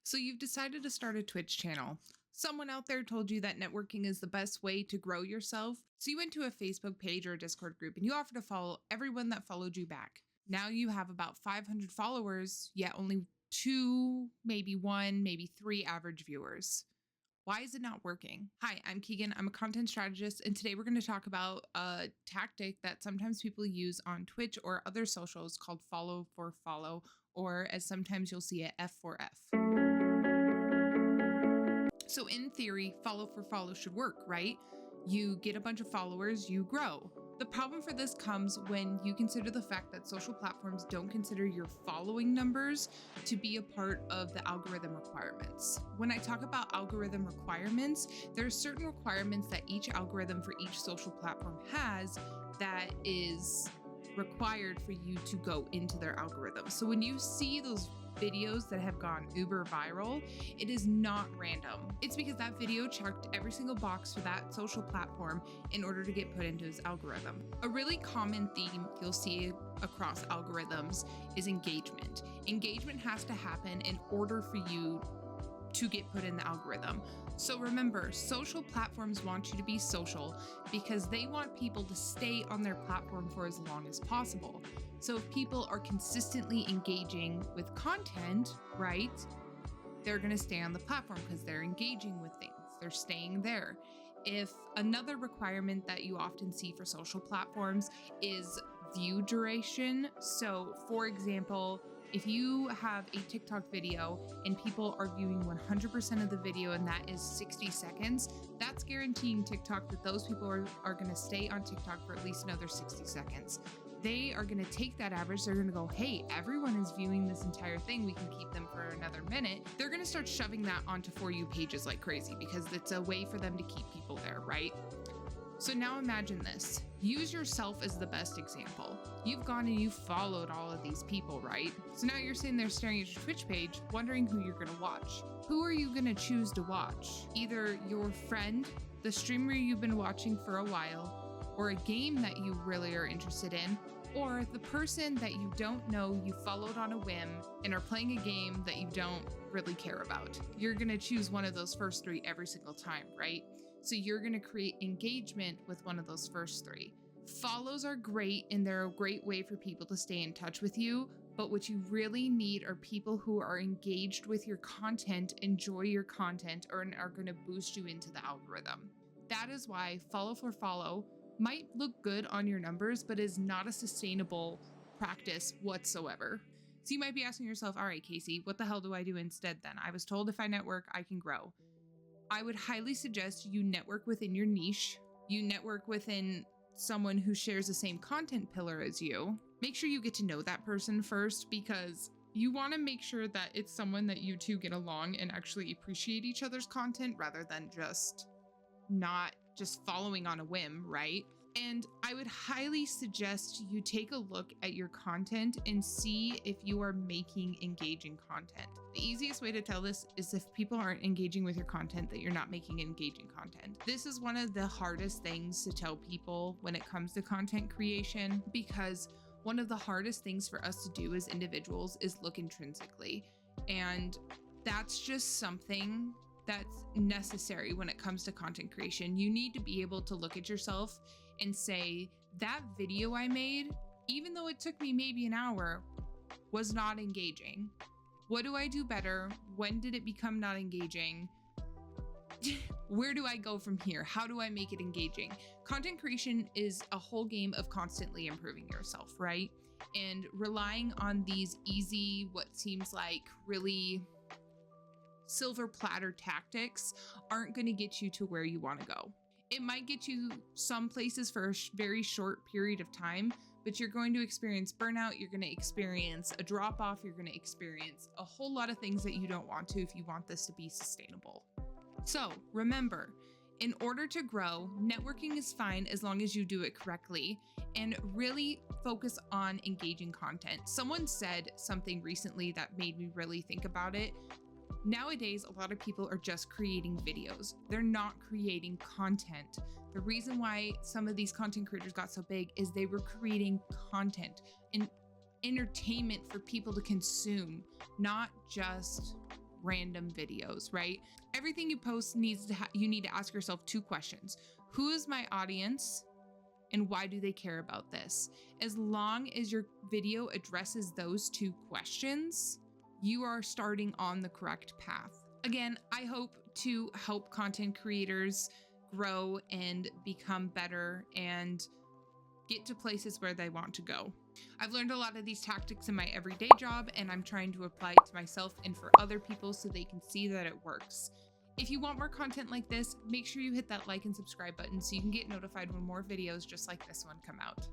So you've decided to start a Twitch channel. Someone out there told you that networking is the best way to grow yourself. So you went to a Facebook page or a Discord group and you offered to follow everyone that followed you back. Now you have about 500 followers, yet only 2, maybe 1, maybe 3 average viewers. Why is it not working? Hi, I'm Keegan. I'm a content strategist, and today we're going to talk about a tactic that sometimes people use on Twitch or other socials called follow for follow, or as sometimes you'll see it, F for F. So in theory, follow for follow should work, right? You get a bunch of followers, you grow. The problem for this comes when you consider the fact that social platforms don't consider your following numbers to be a part of the algorithm requirements. When I talk about algorithm requirements, there are certain requirements that each algorithm for each social platform has that is required for you to go into their algorithm. So when you see those videos that have gone uber viral, it is not random. It's because that video checked every single box for that social platform in order to get put into its algorithm. A really common theme you'll see across algorithms is engagement. Engagement has to happen in order for you to get put in the algorithm. So remember, social platforms want you to be social because they want people to stay on their platform for as long as possible. So if people are consistently engaging with content, right, they're going to stay on the platform because they're engaging with things. They're staying there. If another requirement that you often see for social platforms is view duration. So for example, if you have a TikTok video and people are viewing 100% of the video and that is 60 seconds, that's guaranteeing TikTok that those people are going to stay on TikTok for at least another 60 seconds. They are going to take that average. They're going to go, hey, everyone is viewing this entire thing. We can keep them for another minute. They're going to start shoving that onto For You pages like crazy because it's a way for them to keep people there, right? So now imagine this. Use yourself as the best example. You've gone and you've followed all of these people, right? So now you're sitting there staring at your Twitch page, wondering who you're going to watch. Who are you going to choose to watch? Either your friend, the streamer you've been watching for a while, or a game that you really are interested in, or the person that you don't know, you followed on a whim and are playing a game that you don't really care about. You're going to choose one of those first 3 every single time, right? So you're going to create engagement with one of those first 3. Follows are great and they're a great way for people to stay in touch with you. But what you really need are people who are engaged with your content, enjoy your content, or are going to boost you into the algorithm. That is why follow for follow might look good on your numbers, but is not a sustainable practice whatsoever. So you might be asking yourself, all right, Casey, what the hell do I do instead then? I was told if I network, I can grow. I would highly suggest you network within your niche. You network within someone who shares the same content pillar as you. Make sure you get to know that person first because you want to make sure that it's someone that you two get along and actually appreciate each other's content rather than not just following on a whim, right? And I would highly suggest you take a look at your content and see if you are making engaging content. The easiest way to tell this is if people aren't engaging with your content, that you're not making engaging content. This is one of the hardest things to tell people when it comes to content creation, because one of the hardest things for us to do as individuals is look intrinsically. And that's just something that's necessary when it comes to content creation. You need to be able to look at yourself and say, that video I made, even though it took me maybe an hour, was not engaging. What do I do better? When did it become not engaging? Where do I go from here? How do I make it engaging? Content creation is a whole game of constantly improving yourself, right? And relying on these easy, what seems like really silver platter tactics aren't going to get you to where you want to go. It might get you some places for a very short period of time, but you're going to experience burnout, you're going to experience a drop off, you're going to experience a whole lot of things that you don't want to if you want this to be sustainable. So remember, in order to grow, networking is fine as long as you do it correctly and really focus on engaging content. Someone said something recently that made me really think about it. Nowadays, a lot of people are just creating videos. They're not creating content. The reason why some of these content creators got so big is they were creating content and entertainment for people to consume, not just random videos, right? Everything you post needs to you need to ask yourself 2 questions. Who is my audience? And why do they care about this? As long as your video addresses those 2 questions, you are starting on the correct path. Again, I hope to help content creators grow and become better and get to places where they want to go. I've learned a lot of these tactics in my everyday job, and I'm trying to apply it to myself and for other people so they can see that it works. If you want more content like this, make sure you hit that like and subscribe button so you can get notified when more videos just like this one come out.